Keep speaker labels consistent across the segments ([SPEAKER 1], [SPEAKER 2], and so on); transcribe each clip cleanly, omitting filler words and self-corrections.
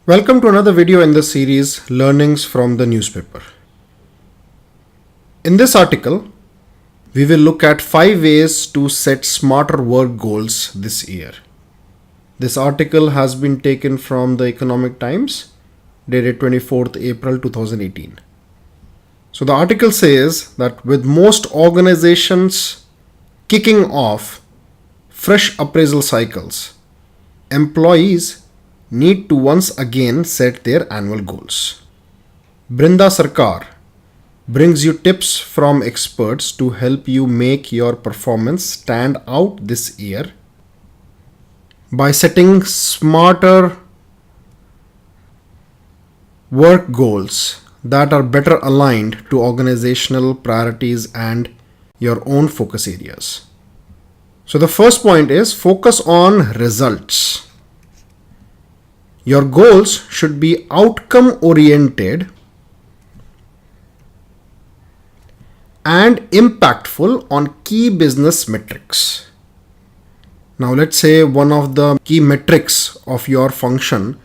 [SPEAKER 1] Welcome to another video in the series Learnings from the Newspaper. In this article, we will look at 5 ways to set smarter work goals this year. This article has been taken from the Economic Times, dated 24th April 2018. So the article says that with most organizations kicking off fresh appraisal cycles, employees need to once again set their annual goals. Brinda Sarkar brings you tips from experts to help you make your performance stand out this year by setting smarter work goals that are better aligned to organizational priorities and your own focus areas. So the first point is focus on results. Your goals should be outcome oriented and impactful on key business metrics. Now let's say one of the key metrics of your function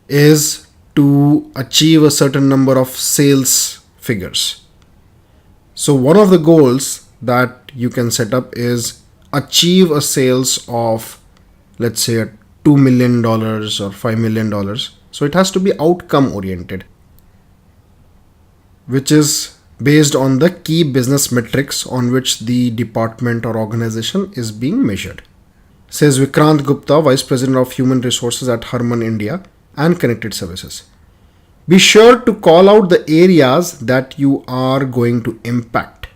[SPEAKER 1] is to achieve a certain number of sales figures. So one of the goals that you can set up is achieve a sales of, let's say, $2 million or $5 million. So it has to be outcome oriented, which is based on the key business metrics on which the department or organization is being measured. Says Vikrant Gupta, Vice President of Human Resources at Harman India and Connected Services. Be sure to call out the areas that you are going to impact.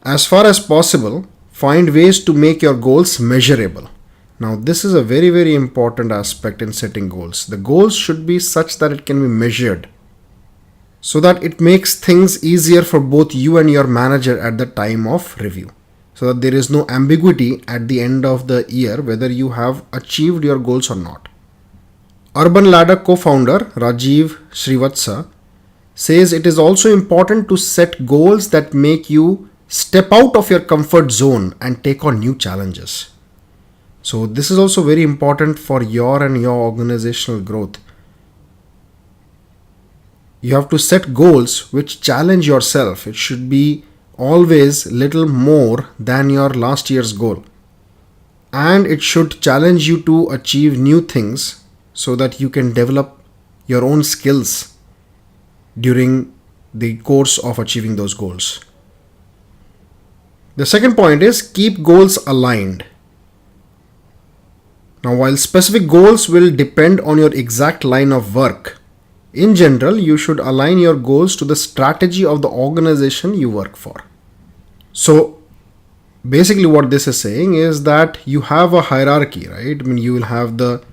[SPEAKER 1] As far as possible, find ways to make your goals measurable. Now, this is a very, very important aspect in setting goals. The goals should be such that it can be measured so that it makes things easier for both you and your manager at the time of review, so that there is no ambiguity at the end of the year whether you have achieved your goals or not. Urban Ladder co-founder Rajiv Srivatsa says it is also important to set goals that make you step out of your comfort zone and take on new challenges. So this is also very important for your and your organizational growth. You have to set goals which challenge yourself. It should be always little more than your last year's goal. And it should challenge you to achieve new things so that you can develop your own skills during the course of achieving those goals. The second point is keep goals aligned. Now, while specific goals will depend on your exact line of work, in general, you should align your goals to the strategy of the organization you work for. So, basically what this is saying is that you have a hierarchy, right? I mean, you will have the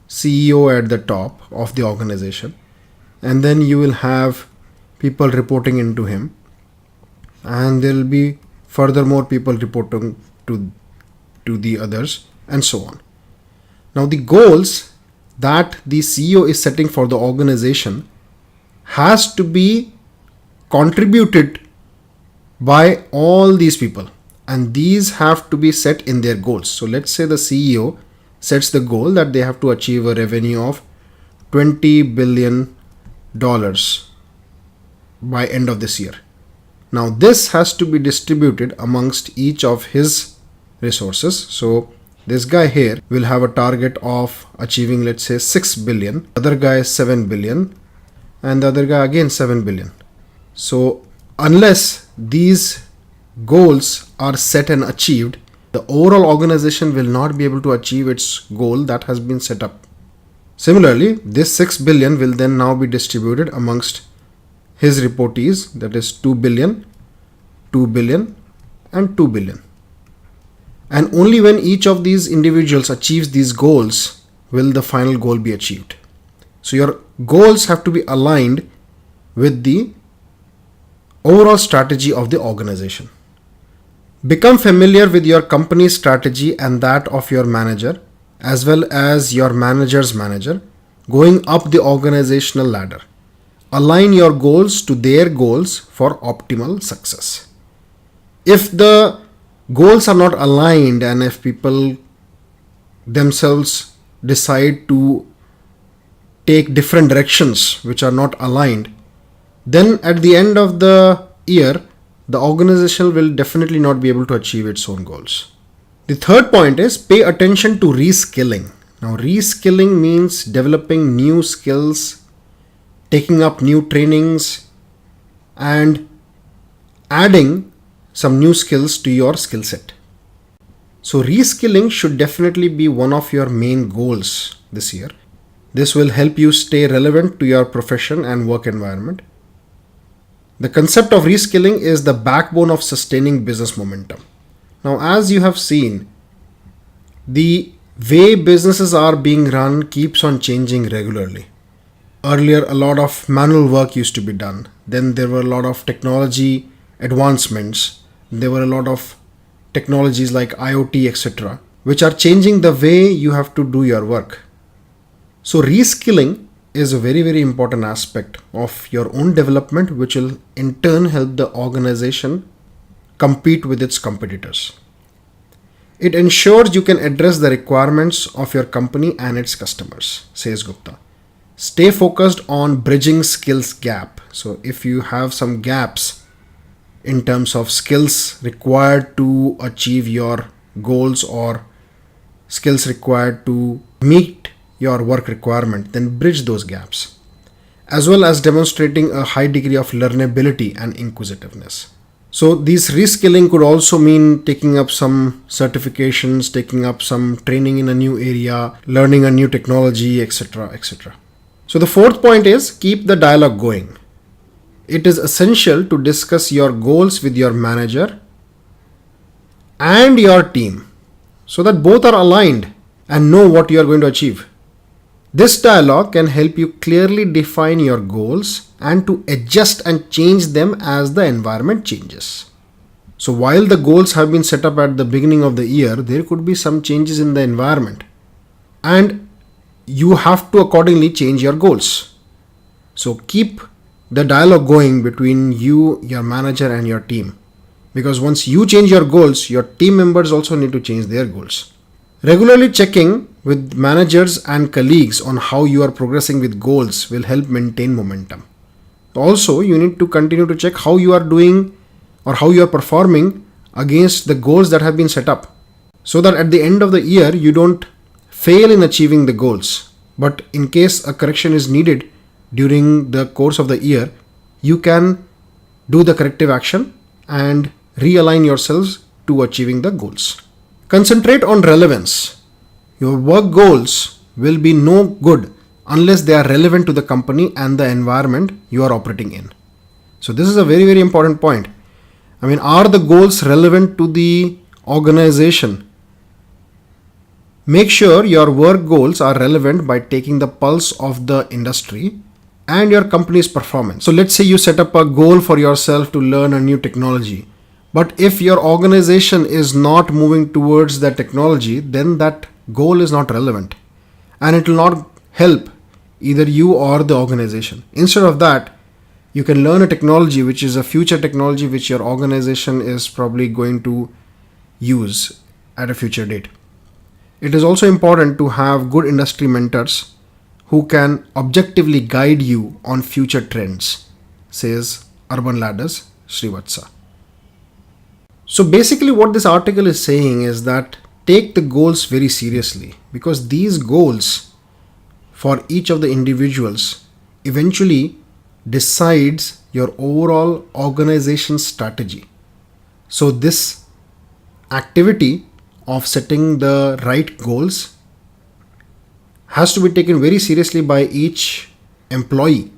[SPEAKER 1] CEO at the top of the organization, and then you will have people reporting into him, and there will be furthermore people reporting to the others, and so on. Now, the goals that the CEO is setting for the organization has to be contributed by all these people, and these have to be set in their goals. So let's say the CEO sets the goal that they have to achieve a revenue of $20 billion by end of this year. Now, this has to be distributed amongst each of his resources. So this guy here will have a target of achieving, let's say, 6 billion. Other guy is 7 billion. And the other guy again 7 billion. So unless these goals are set and achieved, the overall organization will not be able to achieve its goal that has been set up. Similarly, this 6 billion will then now be distributed amongst his reportees, that is 2 billion, 2 billion, and 2 billion. And only when each of these individuals achieves these goals will the final goal be achieved. So your goals have to be aligned with the overall strategy of the organization. Become familiar with your company's strategy and that of your manager, as well as your manager's manager, going up the organizational ladder. Align your goals to their goals for optimal success. If the goals are not aligned and if people themselves decide to take different directions which are not aligned, then at the end of the year, the organization will definitely not be able to achieve its own goals. The third point is pay attention to reskilling. Now, reskilling means developing new skills, taking up new trainings, and adding some new skills to your skill set. So, reskilling should definitely be one of your main goals this year. This will help you stay relevant to your profession and work environment. The concept of reskilling is the backbone of sustaining business momentum. Now, as you have seen, the way businesses are being run keeps on changing regularly. Earlier, a lot of manual work used to be done. Then there were a lot of technology advancements. There were a lot of technologies like IoT, etc., which are changing the way you have to do your work. So reskilling is a very, very important aspect of your own development, which will in turn help the organization compete with its competitors. It ensures you can address the requirements of your company and its customers, says Gupta. Stay focused on bridging skills gap. So if you have some gaps in terms of skills required to achieve your goals or skills required to meet your work requirement, then bridge those gaps, as well as demonstrating a high degree of learnability and inquisitiveness. So these reskilling could also mean taking up some certifications, taking up some training in a new area, learning a new technology, etc., etc. So the fourth point is keep the dialogue going. It is essential to discuss your goals with your manager and your team so that both are aligned and know what you are going to achieve. This dialogue can help you clearly define your goals and to adjust and change them as the environment changes. So while the goals have been set up at the beginning of the year, there could be some changes in the environment and you have to accordingly change your goals. So keep the dialogue going between you, your manager, and your team. Because once you change your goals, your team members also need to change their goals. Regularly checking with managers and colleagues on how you are progressing with goals will help maintain momentum. Also, you need to continue to check how you are doing or how you are performing against the goals that have been set up, so that at the end of the year you don't fail in achieving the goals. But in case a correction is needed during the course of the year, you can do the corrective action and realign yourselves to achieving the goals. Concentrate on relevance. Your work goals will be no good unless they are relevant to the company and the environment you are operating in. So this is a very, very important point. I mean, are the goals relevant to the organization? Make sure your work goals are relevant by taking the pulse of the industry and your company's performance. So let's say you set up a goal for yourself to learn a new technology. But if your organization is not moving towards that technology, then that goal is not relevant and it will not help either you or the organization. Instead of that, you can learn a technology which is a future technology which your organization is probably going to use at a future date. It is also important to have good industry mentors who can objectively guide you on future trends, says Urban Ladder's Srivatsa. So basically what this article is saying is that take the goals very seriously, because these goals for each of the individuals eventually decides your overall organization strategy. So this activity of setting the right goals has to be taken very seriously by each employee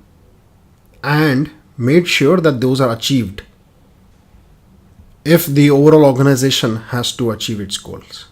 [SPEAKER 1] and made sure that those are achieved if the overall organization has to achieve its goals.